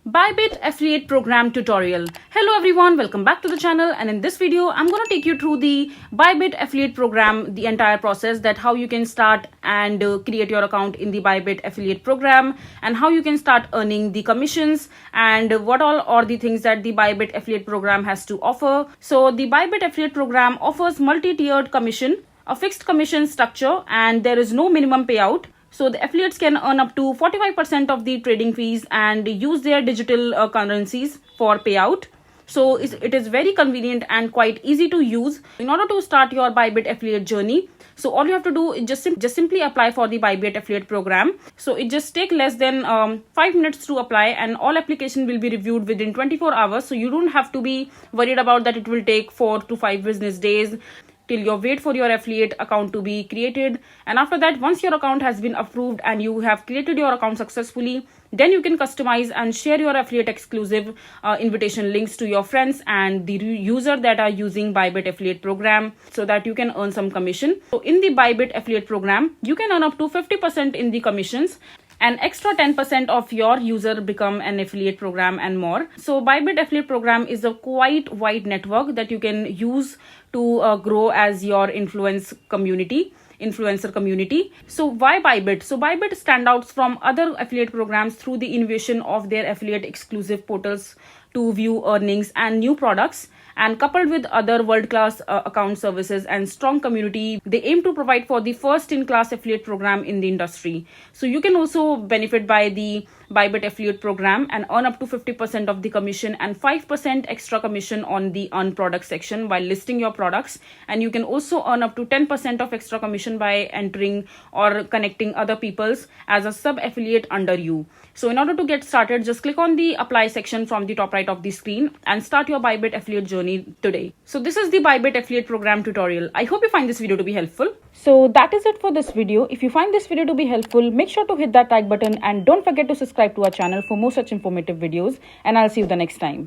Bybit affiliate program tutorial. Hello everyone, welcome back to the channel, and in this video I'm going to take you through the Bybit affiliate program, the entire process, that how you can start and create your account in the Bybit affiliate program, and how you can start earning the commissions, and what all are the things that the Bybit affiliate program has to offer. So the Bybit affiliate program offers multi-tiered commission, a fixed commission structure, and there is no minimum payout. So the affiliates can earn up to 45% of the trading fees and use their digital currencies for payout. So it is very convenient and quite easy to use. In order to start your Bybit affiliate journey, so all you have to do is just simply apply for the Bybit affiliate program. So it just takes less than 5 minutes to apply, and all application will be reviewed within 24 hours. So you don't have to be worried about that it will take 4 to 5 business days till you wait for your affiliate account to be created. And after that, once your account has been approved and you have created your account successfully, then you can customize and share your affiliate exclusive invitation links to your friends and the user that are using Bybit affiliate program, so that you can earn some commission. So in the Bybit affiliate program, you can earn up to 50% in the commissions, an extra 10% of your user become an affiliate program and more. So Bybit affiliate program is a quite wide network that you can use to grow as your influencer community. So why Bybit? So Bybit stand out from other affiliate programs through the innovation of their affiliate exclusive portals to view earnings and new products, and coupled with other world-class account services and strong community, they aim to provide for the first-in-class affiliate program in the industry. So you can also benefit by the Bybit affiliate program and earn up to 50% of the commission and 5% extra commission on the earn product section while listing your products. And you can also earn up to 10% of extra commission by entering or connecting other people's as a sub-affiliate under you. So in order to get started, just click on the apply section from the top right of the screen and start your Bybit affiliate journey today. So this is the Bybit affiliate program tutorial. I hope you find this video to be helpful. So that is it for this video. If you find this video to be helpful, make sure to hit that like button and don't forget to subscribe to our channel for more such informative videos, and I'll see you the next time.